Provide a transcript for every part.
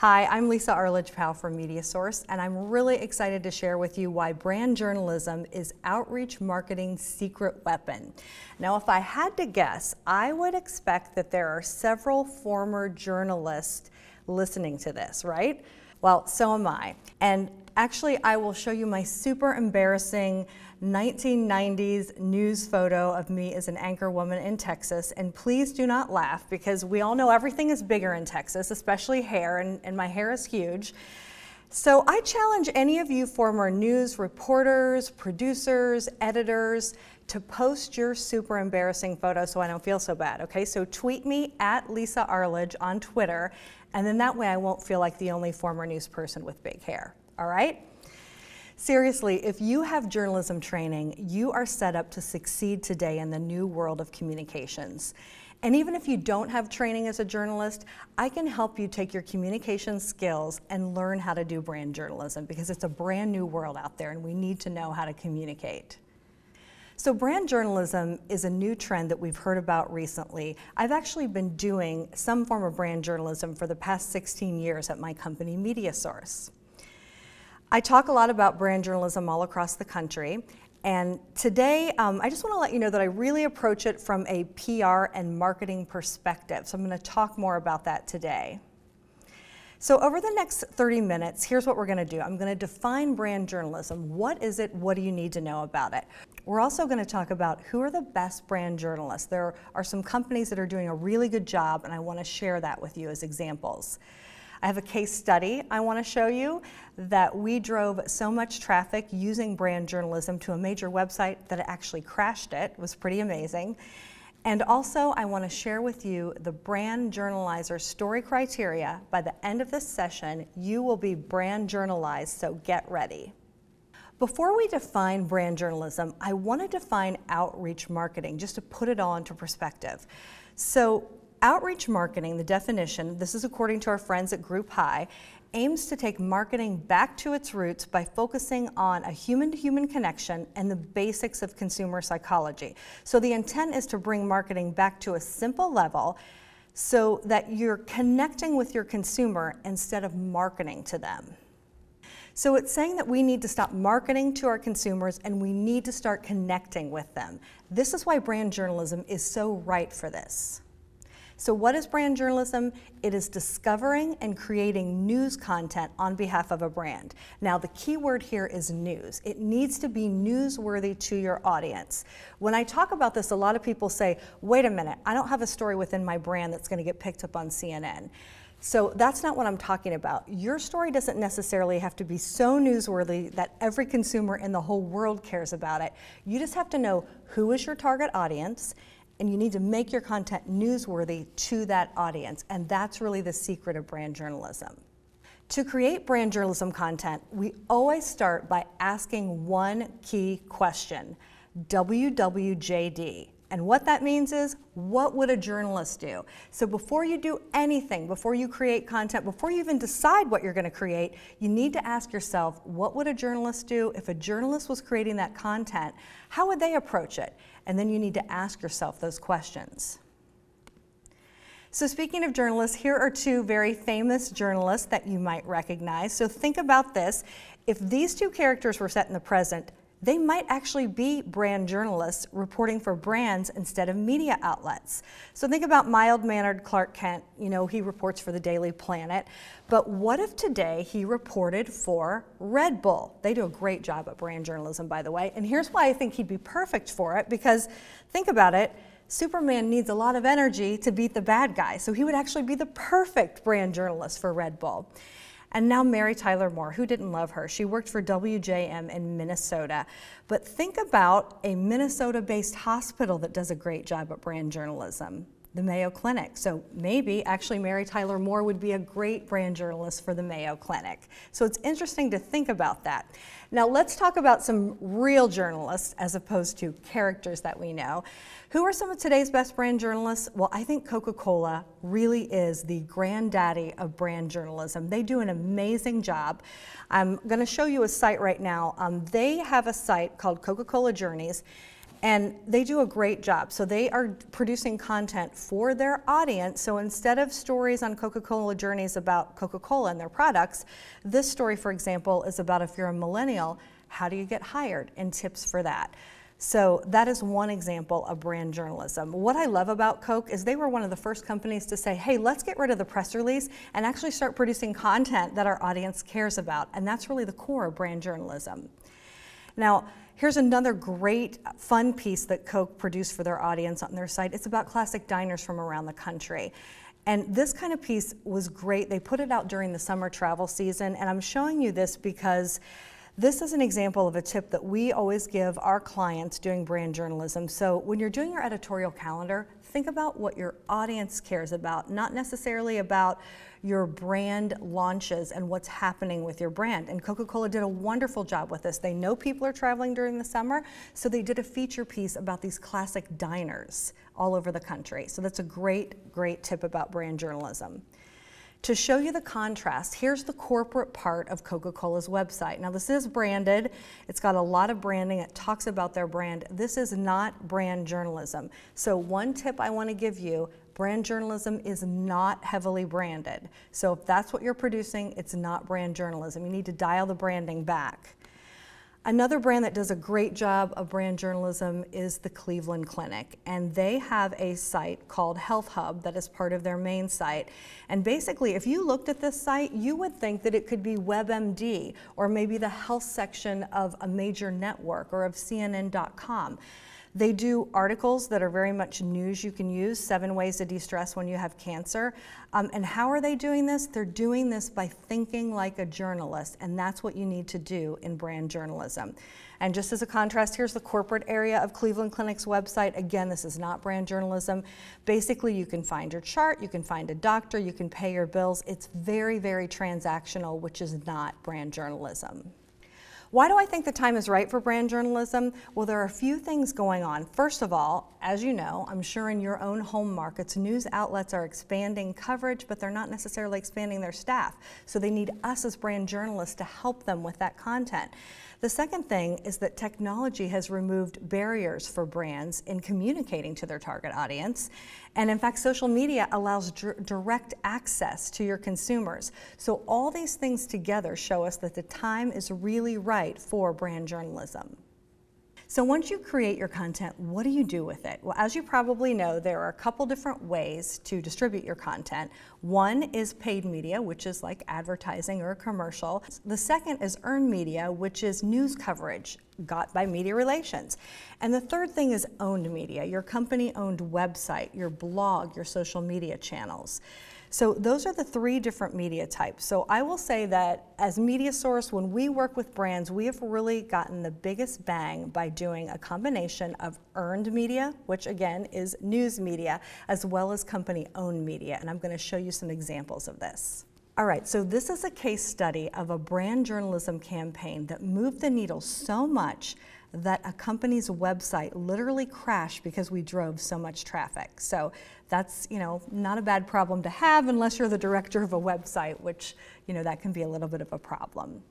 Hi, I'm Arledge Powell from MediaSource, and I'm really excited to share with you why brand journalism is outreach marketing's secret weapon. Now, if I had to guess, I would expect that there are several former journalists listening to this, right? Well, so am I. And actually, I will show you my super embarrassing 1990s news photo of me as an anchor woman in Texas. And please do not laugh, because we all know everything is bigger in Texas, especially hair, and my hair is huge. So I challenge any of you former news reporters, producers, editors to post your super embarrassing photo so I don't feel so bad, okay? So tweet me at Lisa Arledge on Twitter, and then that way I won't feel like the only former news person with big hair, all right? Seriously, if you have journalism training, you are set up to succeed today in the new world of communications. And even if you don't have training as a journalist, I can help you take your communication skills and learn how to do brand journalism, because it's a brand new world out there and we need to know how to communicate. So brand journalism is a new trend that we've heard about recently. I've actually been doing some form of brand journalism for the past 16 years at my company, MediaSource. I talk a lot about brand journalism all across the country, and today I just want to let you know that I really approach it from a PR and marketing perspective, so I'm going to talk more about that today. So over the next 30 minutes, here's what we're going to do. I'm going to define brand journalism. What is it? What do you need to know about it? We're also going to talk about who are the best brand journalists. There are some companies that are doing a really good job, and I want to share that with you as examples. I have a case study I want to show you that we drove so much traffic using brand journalism to a major website that it actually crashed it. It was pretty amazing. And also, I want to share with you the brand journalizer story criteria. By the end of this session, you will be brand journalized, so get ready. Before we define brand journalism, I want to define outreach marketing, just to put it all into perspective. So, outreach marketing, the definition, this is according to our friends at Group High, aims to take marketing back to its roots by focusing on a human-to-human connection and the basics of consumer psychology. So the intent is to bring marketing back to a simple level so that you're connecting with your consumer instead of marketing to them. So it's saying that we need to stop marketing to our consumers and we need to start connecting with them. This is why brand journalism is so right for this. So what is brand journalism? It is discovering and creating news content on behalf of a brand. Now, the key word here is news. It needs to be newsworthy to your audience. When I talk about this, a lot of people say, wait a minute, I don't have a story within my brand that's going to get picked up on CNN. So that's not what I'm talking about. Your story doesn't necessarily have to be so newsworthy that every consumer in the whole world cares about it. You just have to know who is your target audience, and you need to make your content newsworthy to that audience. And that's really the secret of brand journalism. To create brand journalism content, we always start by asking one key question, WWJD. And what that means is, what would a journalist do? So before you do anything, before you create content, before you even decide what you're going to create, you need to ask yourself, what would a journalist do? If a journalist was creating that content, how would they approach it? And then you need to ask yourself those questions. So speaking of journalists, here are two very famous journalists that you might recognize. So think about this. If these two characters were set in the present, they might actually be brand journalists reporting for brands instead of media outlets. So think about mild-mannered Clark Kent. You know, he reports for the Daily Planet. But what if today he reported for Red Bull? They do a great job at brand journalism, by the way. And here's why I think he'd be perfect for it, because think about it. Superman needs a lot of energy to beat the bad guy. So he would actually be the perfect brand journalist for Red Bull. And now Mary Tyler Moore, who didn't love her? She worked for WJM in Minnesota. But think about a Minnesota-based hospital that does a great job at brand journalism, the Mayo Clinic. So maybe actually Mary Tyler Moore would be a great brand journalist for the Mayo Clinic. So it's interesting to think about that. Now let's talk about some real journalists as opposed to characters that we know. Who are some of today's best brand journalists? Well, I think Coca-Cola really is the granddaddy of brand journalism. They do an amazing job. I'm going to show you a site right now. They have a site called Coca-Cola Journeys, And they do a great job. So they are producing content for their audience. So instead of stories on Coca-Cola journeys about Coca-Cola and their products, this story, for example, is about if you're a millennial, how do you get hired, and tips for that. So that is one example of brand journalism. What I love about Coke is they were one of the first companies to say, hey, let's get rid of the press release and actually start producing content that our audience cares about. And that's really the core of brand journalism. Now, here's another great fun piece that Coke produced for their audience on their site. It's about classic diners from around the country. And this kind of piece was great. They put it out during the summer travel season, and I'm showing you this because this is an example of a tip that we always give our clients doing brand journalism. So when you're doing your editorial calendar, think about what your audience cares about, not necessarily about your brand launches and what's happening with your brand. And Coca-Cola did a wonderful job with this. They know people are traveling during the summer, so they did a feature piece about these classic diners all over the country. So that's a great, great tip about brand journalism. To show you the contrast, here's the corporate part of Coca-Cola's website. Now this is branded, it's got a lot of branding, it talks about their brand. This is not brand journalism. So one tip I want to give you, brand journalism is not heavily branded. So if that's what you're producing, it's not brand journalism. You need to dial the branding back. Another brand that does a great job of brand journalism is the Cleveland Clinic, and they have a site called Health Hub that is part of their main site. And basically, if you looked at this site, you would think that it could be WebMD or maybe the health section of a major network or of CNN.com. They do articles that are very much news you can use, 7 ways to de-stress when you have cancer. And how are they doing this? They're doing this by thinking like a journalist, and that's what you need to do in brand journalism. And just as a contrast, here's the corporate area of Cleveland Clinic's website. Again, this is not brand journalism. Basically, you can find your chart, you can find a doctor, you can pay your bills. It's very, very transactional, which is not brand journalism. Why do I think the time is right for brand journalism? Well, there are a few things going on. First of all, as you know, I'm sure in your own home markets, news outlets are expanding coverage, but they're not necessarily expanding their staff. So they need us as brand journalists to help them with that content. The second thing is that technology has removed barriers for brands in communicating to their target audience. And in fact, social media allows direct access to your consumers. So all these things together show us that the time is really right for brand journalism. So once you create your content, what do you do with it? Well, as you probably know, there are a couple different ways to distribute your content. One is paid media, which is like advertising or a commercial. The second is earned media, which is news coverage got by media relations. And the third thing is owned media, your company-owned website, your blog, your social media channels. So those are the 3 different media types. So I will say that as media source, when we work with brands, we have really gotten the biggest bang by doing a combination of earned media, which again is news media, as well as company-owned media. And I'm going to show you some examples of this. All right, so this is a case study of a brand journalism campaign that moved the needle so much that a company's website literally crashed because we drove so much traffic. So that's, not a bad problem to have unless you're the director of a website, which, that can be a little bit of a problem.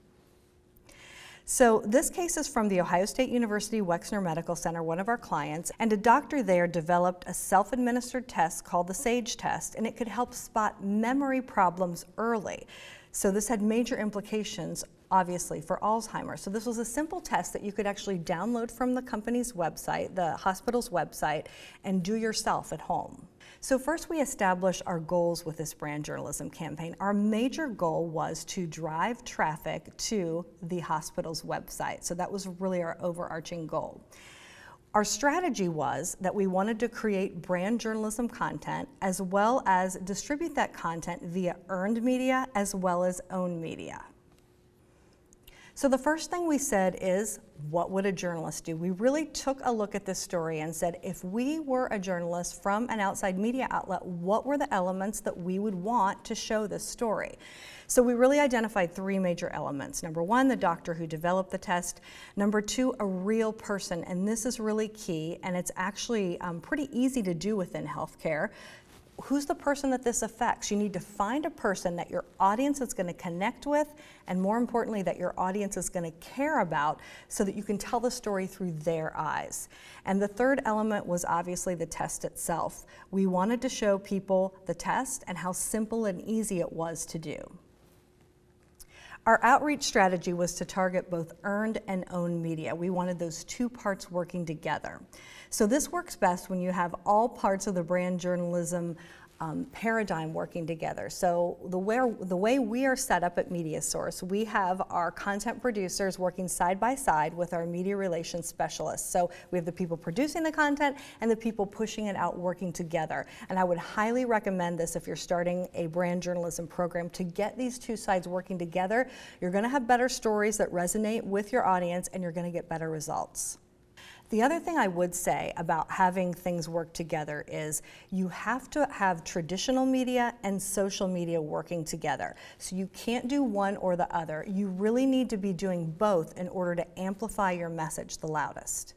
So this case is from the Ohio State University Wexner Medical Center, one of our clients, and a doctor there developed a self-administered test called the SAGE test, and it could help spot memory problems early. So this had major implications, obviously, for Alzheimer's. So this was a simple test that you could actually download from the company's website, the hospital's website, and do yourself at home. So first we established our goals with this brand journalism campaign. Our major goal was to drive traffic to the hospital's website. So that was really our overarching goal. Our strategy was that we wanted to create brand journalism content as well as distribute that content via earned media as well as owned media. So the first thing we said is, what would a journalist do? We really took a look at this story and said, if we were a journalist from an outside media outlet, what were the elements that we would want to show this story? So we really identified 3 major elements. Number 1, the doctor who developed the test. Number 2, a real person, and this is really key, and it's actually pretty easy to do within healthcare. who's the person that this affects? You need to find a person that your audience is going to connect with, and more importantly, that your audience is going to care about, so that you can tell the story through their eyes. And the third element was obviously the test itself. We wanted to show people the test and how simple and easy it was to do. Our outreach strategy was to target both earned and owned media. We wanted those two parts working together. So this works best when you have all parts of the brand journalism paradigm working together. So the way we are set up at MediaSource, we have our content producers working side by side with our media relations specialists. So we have the people producing the content and the people pushing it out working together. And I would highly recommend this if you're starting a brand journalism program, to get these two sides working together. You're going to have better stories that resonate with your audience, and you're going to get better results. The other thing I would say about having things work together is you have to have traditional media and social media working together. So you can't do one or the other. You really need to be doing both in order to amplify your message the loudest.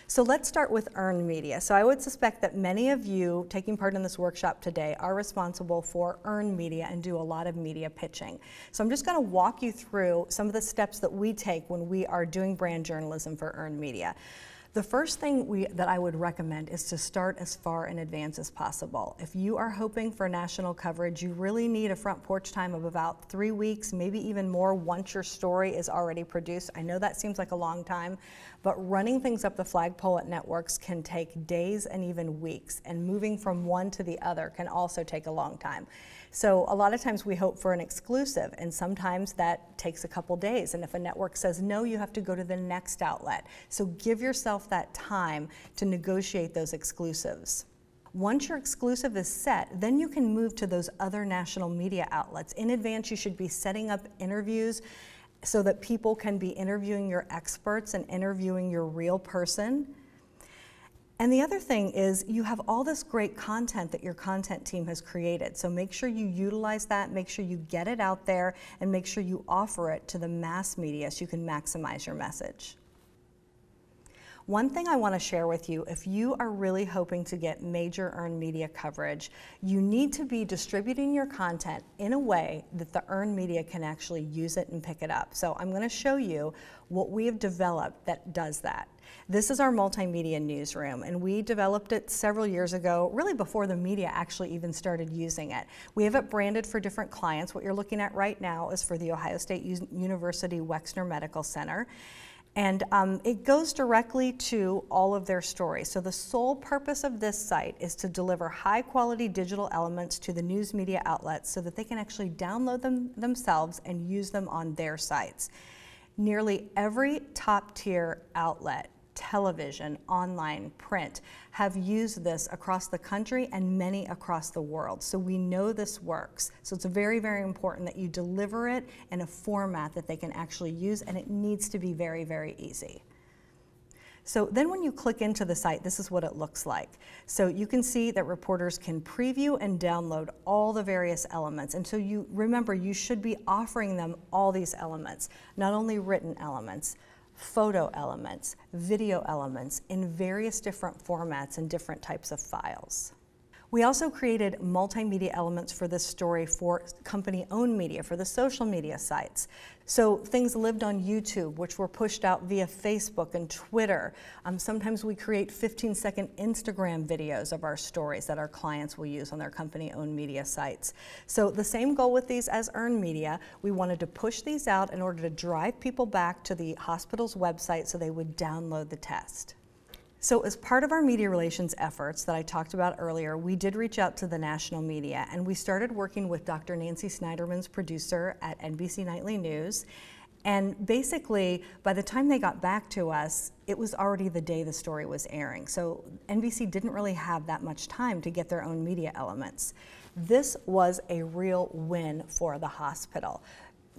So let's start with earned media. So I would suspect that many of you taking part in this workshop today are responsible for earned media and do a lot of media pitching. So I'm just going to walk you through some of the steps that we take when we are doing brand journalism for earned media. The first thing that I would recommend is to start as far in advance as possible. If you are hoping for national coverage, you really need a front porch time of about 3 weeks, maybe even more once your story is already produced. I know that seems like a long time, but running things up the flagpole at networks can take days and even weeks, and moving from one to the other can also take a long time. So a lot of times we hope for an exclusive, and sometimes that takes a couple days. And if a network says no, you have to go to the next outlet. So give yourself that time to negotiate those exclusives. Once your exclusive is set, then you can move to those other national media outlets. In advance, you should be setting up interviews so that people can be interviewing your experts and interviewing your real person. And the other thing is, you have all this great content that your content team has created. So make sure you utilize that, make sure you get it out there, and make sure you offer it to the mass media so you can maximize your message. One thing I want to share with you, if you are really hoping to get major earned media coverage, you need to be distributing your content in a way that the earned media can actually use it and pick it up. So I'm going to show you what we have developed that does that. This is our multimedia newsroom, and we developed it several years ago, really before the media actually even started using it. We have it branded for different clients. What you're looking at right now is for the Ohio State University Wexner Medical Center. And it goes directly to all of their stories. So the sole purpose of this site is to deliver high quality digital elements to the news media outlets so that they can actually download them themselves and use them on their sites. Nearly every top tier outlet, television, online, print, have used this across the country and many across the world. So we know this works. So it's very, very important that you deliver it in a format that they can actually use, and it needs to be very, very easy. So then when you click into the site, this is what it looks like. So you can see that reporters can preview and download all the various elements. And so you remember, you should be offering them all these elements, not only written elements, photo elements, video elements in various different formats and different types of files. We also created multimedia elements for this story for company-owned media, for the social media sites. So things lived on YouTube, which were pushed out via Facebook and Twitter. Sometimes we create 15-second Instagram videos of our stories that our clients will use on their company-owned media sites. So the same goal with these as earned media. We wanted to push these out in order to drive people back to the hospital's website so they would download the test. So as part of our media relations efforts that I talked about earlier, we did reach out to the national media, and we started working with Dr. Nancy Snyderman's producer at NBC Nightly News. And basically, by the time they got back to us, it was already the day the story was airing. So NBC didn't really have that much time to get their own media elements. This was a real win for the hospital.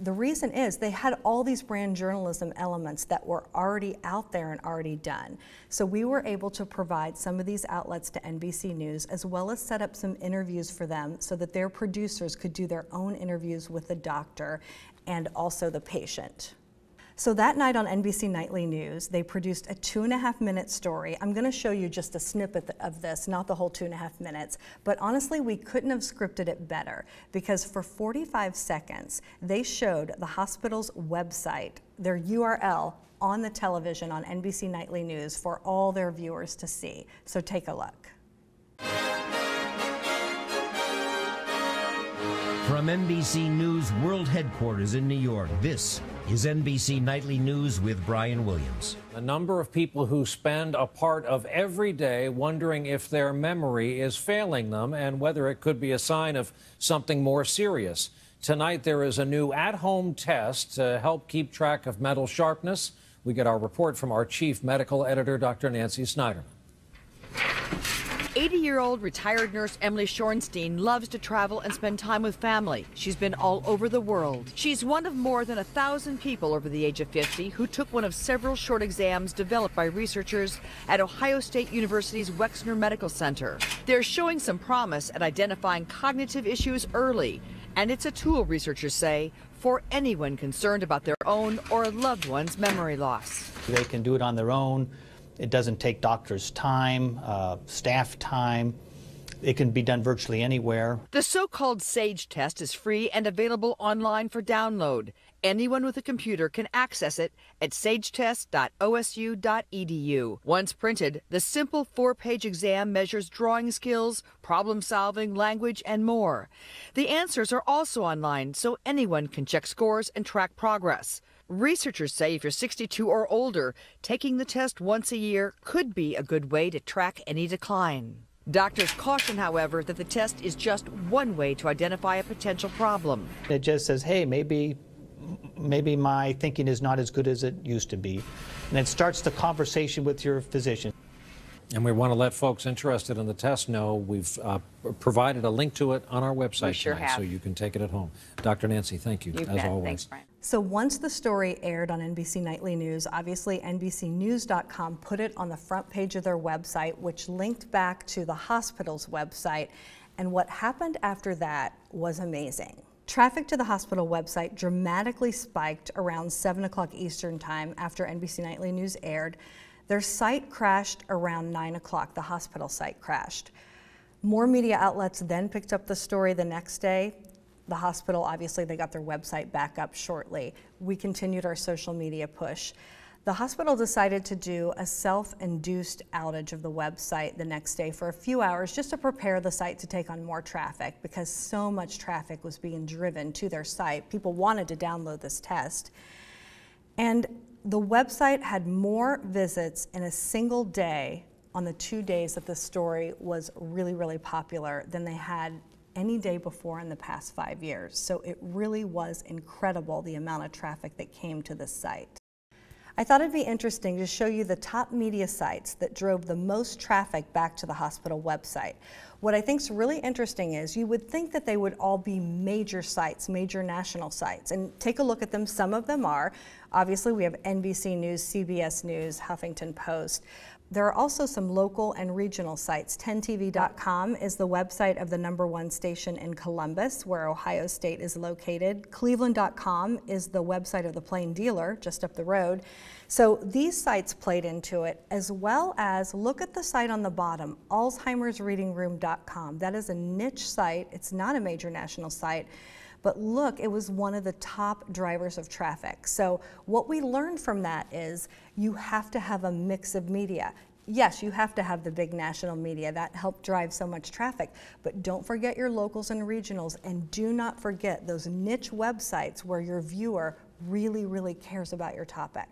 The reason is they had all these brand journalism elements that were already out there and already done. So we were able to provide some of these outlets to NBC News, as well as set up some interviews for them so that their producers could do their own interviews with the doctor and also the patient. So that night on NBC Nightly News, they produced a 2.5-minute story. I'm going to show you just a snippet of this, not the whole 2.5 minutes, but honestly, we couldn't have scripted it better because for 45 seconds, they showed the hospital's website, their URL, on the television on NBC Nightly News for all their viewers to see. So take a look. From NBC News World Headquarters in New York, this is NBC Nightly News with Brian Williams. A number of people who spend a part of every day wondering if their memory is failing them and whether it could be a sign of something more serious. Tonight, there is a new at-home test to help keep track of mental sharpness. We get our report from our chief medical editor, Dr. Nancy Snyderman. 80-year-old retired nurse Emily Shorenstein loves to travel and spend time with family. She's been all over the world. She's one of more than 1,000 people over the age of 50 who took one of several short exams developed by researchers at Ohio State University's Wexner Medical Center. They're showing some promise at identifying cognitive issues early, and it's a tool, researchers say, for anyone concerned about their own or a loved one's memory loss. They can do it on their own. It doesn't take doctors' time, staff time. It can be done virtually anywhere. The so-called SAGE test is free and available online for download. Anyone with a computer can access it at sagetest.osu.edu. Once printed, the simple 4-page exam measures drawing skills, problem-solving, language, and more. The answers are also online, so anyone can check scores and track progress. Researchers say if you're 62 or older, taking the test once a year could be a good way to track any decline. Doctors caution, however, that the test is just one way to identify a potential problem. It just says, hey, maybe my thinking is not as good as it used to be. And it starts the conversation with your physician. And we want to let folks interested in the test know we've provided a link to it on our website tonight, so you can take it at home. Dr. Nancy, thank you, as always. Thanks, Brian. So once the story aired on NBC Nightly News, obviously NBCnews.com put it on the front page of their website, which linked back to the hospital's website. And what happened after that was amazing. Traffic to the hospital website dramatically spiked around 7 o'clock Eastern time after NBC Nightly News aired. Their site crashed around 9 o'clock. The hospital site crashed. More media outlets then picked up the story the next day. The hospital, obviously, they got their website back up shortly. We continued our social media push. The hospital decided to do a self-induced outage of the website the next day for a few hours just to prepare the site to take on more traffic because so much traffic was being driven to their site. People wanted to download this test. And the website had more visits in a single day on the 2 days that the story was really, really popular than they had any day before in the past 5 years. So it really was incredible the amount of traffic that came to this site. I thought it'd be interesting to show you the top media sites that drove the most traffic back to the hospital website. What I think is really interesting is you would think that they would all be major sites, major national sites, and take a look at them. Some of them are. Obviously, we have NBC News, CBS News, Huffington Post. There are also some local and regional sites. 10tv.com is the website of the #1 station in Columbus, where Ohio State is located. Cleveland.com is the website of the Plain Dealer, just up the road. So these sites played into it, as well as look at the site on the bottom, alzheimersreadingroom.com. That is a niche site. It's not a major national site. But look, it was one of the top drivers of traffic. So what we learned from that is you have to have a mix of media. Yes, you have to have the big national media that helped drive so much traffic, but don't forget your locals and regionals, and do not forget those niche websites where your viewer really, really cares about your topic.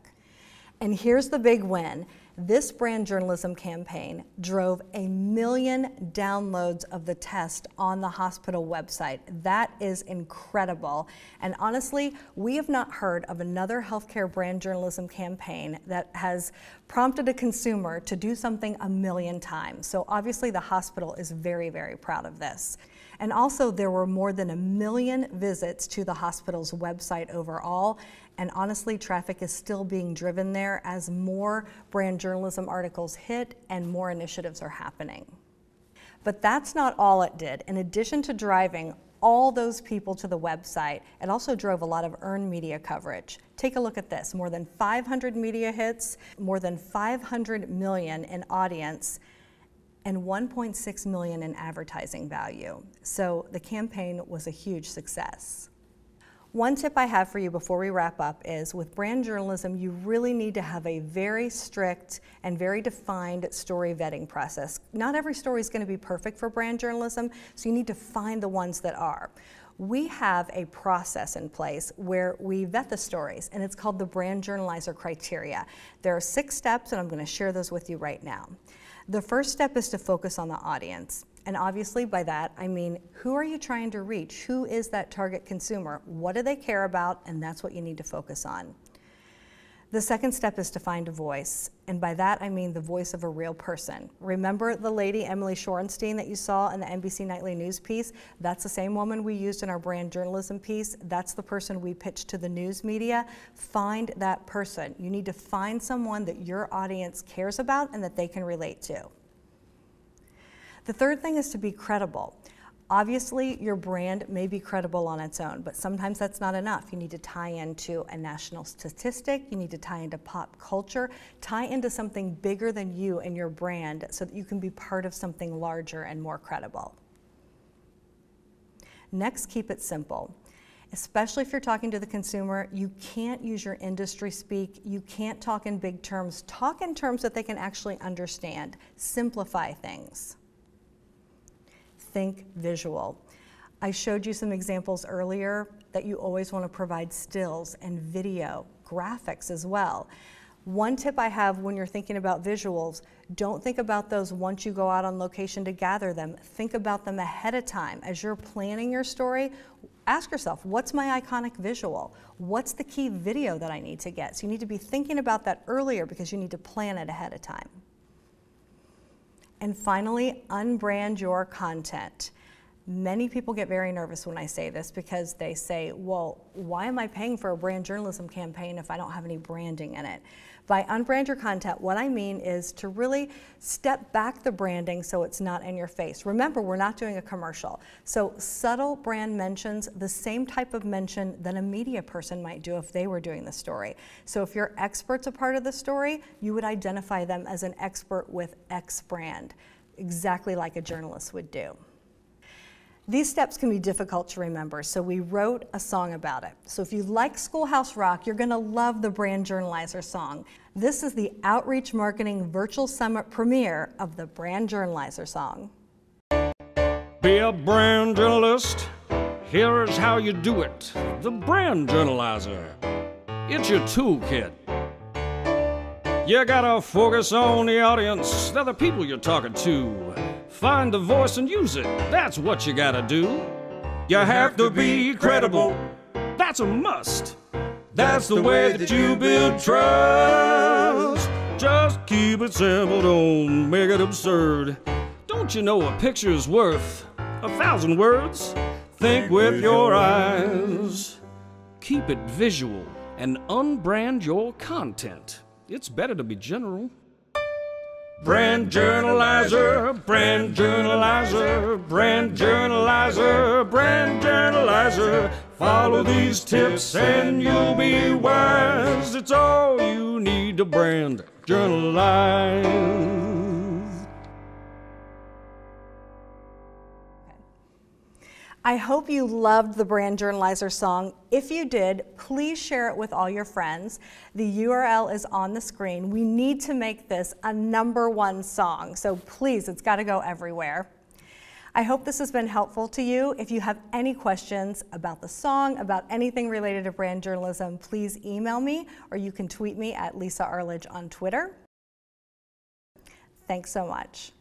And here's the big win. This brand journalism campaign drove 1 million downloads of the test on the hospital website. That is incredible. And honestly, we have not heard of another healthcare brand journalism campaign that has prompted a consumer to do something 1 million times. So obviously the hospital is very, very proud of this. And also there were more than 1 million visits to the hospital's website overall. And honestly, traffic is still being driven there as more brand journalism articles hit and more initiatives are happening. But that's not all it did. In addition to driving all those people to the website. It also drove a lot of earned media coverage. Take a look at this, more than 500 media hits, more than 500 million in audience, and 1.6 million in advertising value. So the campaign was a huge success. One tip I have for you before we wrap up is with brand journalism, you really need to have a very strict and very defined story vetting process. Not every story is going to be perfect for brand journalism, so you need to find the ones that are. We have a process in place where we vet the stories, and it's called the Brand Journalizer Criteria. There are 6 steps, and I'm going to share those with you right now. The first step is to focus on the audience. And obviously by that, I mean, who are you trying to reach? Who is that target consumer? What do they care about? And that's what you need to focus on. The second step is to find a voice. And by that, I mean the voice of a real person. Remember the lady, Emily Shorenstein, that you saw in the NBC Nightly News piece? That's the same woman we used in our brand journalism piece. That's the person we pitched to the news media. Find that person. You need to find someone that your audience cares about and that they can relate to. The third thing is to be credible. Obviously, your brand may be credible on its own, but sometimes that's not enough. You need to tie into a national statistic, you need to tie into pop culture, tie into something bigger than you and your brand so that you can be part of something larger and more credible. Next, keep it simple. Especially if you're talking to the consumer, you can't use your industry speak, you can't talk in big terms. Talk in terms that they can actually understand. Simplify things. Think visual. I showed you some examples earlier that you always want to provide stills and video, graphics as well. One tip I have when you're thinking about visuals, don't think about those once you go out on location to gather them. Think about them ahead of time. As you're planning your story, ask yourself, what's my iconic visual? What's the key video that I need to get? So you need to be thinking about that earlier because you need to plan it ahead of time. And finally, unbrand your content. Many people get very nervous when I say this because they say, well, why am I paying for a brand journalism campaign if I don't have any branding in it? By unbrand your content, what I mean is to really step back the branding so it's not in your face. Remember, we're not doing a commercial. So subtle brand mentions, the same type of mention that a media person might do if they were doing the story. So if your expert's a part of the story, you would identify them as an expert with X brand, exactly like a journalist would do. These steps can be difficult to remember, so we wrote a song about it. So if you like Schoolhouse Rock, you're gonna love the Brand Journalizer song. This is the Outreach Marketing Virtual Summit premiere of the Brand Journalizer song. Be a brand journalist, here's how you do it. The Brand Journalizer, it's your toolkit. You gotta focus on the audience, they're the people you're talking to. Find the voice and use it, that's what you gotta do. You have to be credible, that's a must. That's the way that you build trust. Just keep it simple, don't make it absurd. Don't you know a picture's worth 1,000 words? Think with your eyes. Keep it visual and unbrand your content. It's better to be general. Brand Journalizer, Brand Journalizer, Brand Journalizer, Brand Journalizer. Follow these tips and you'll be wise. It's all you need to brand journalize. I hope you loved the Brand Journalizer song. If you did, please share it with all your friends. The URL is on the screen. We need to make this a #1 song, so please, it's got to go everywhere. I hope this has been helpful to you. If you have any questions about the song, about anything related to brand journalism, please email me or you can tweet me at Lisa Arledge on Twitter. Thanks so much.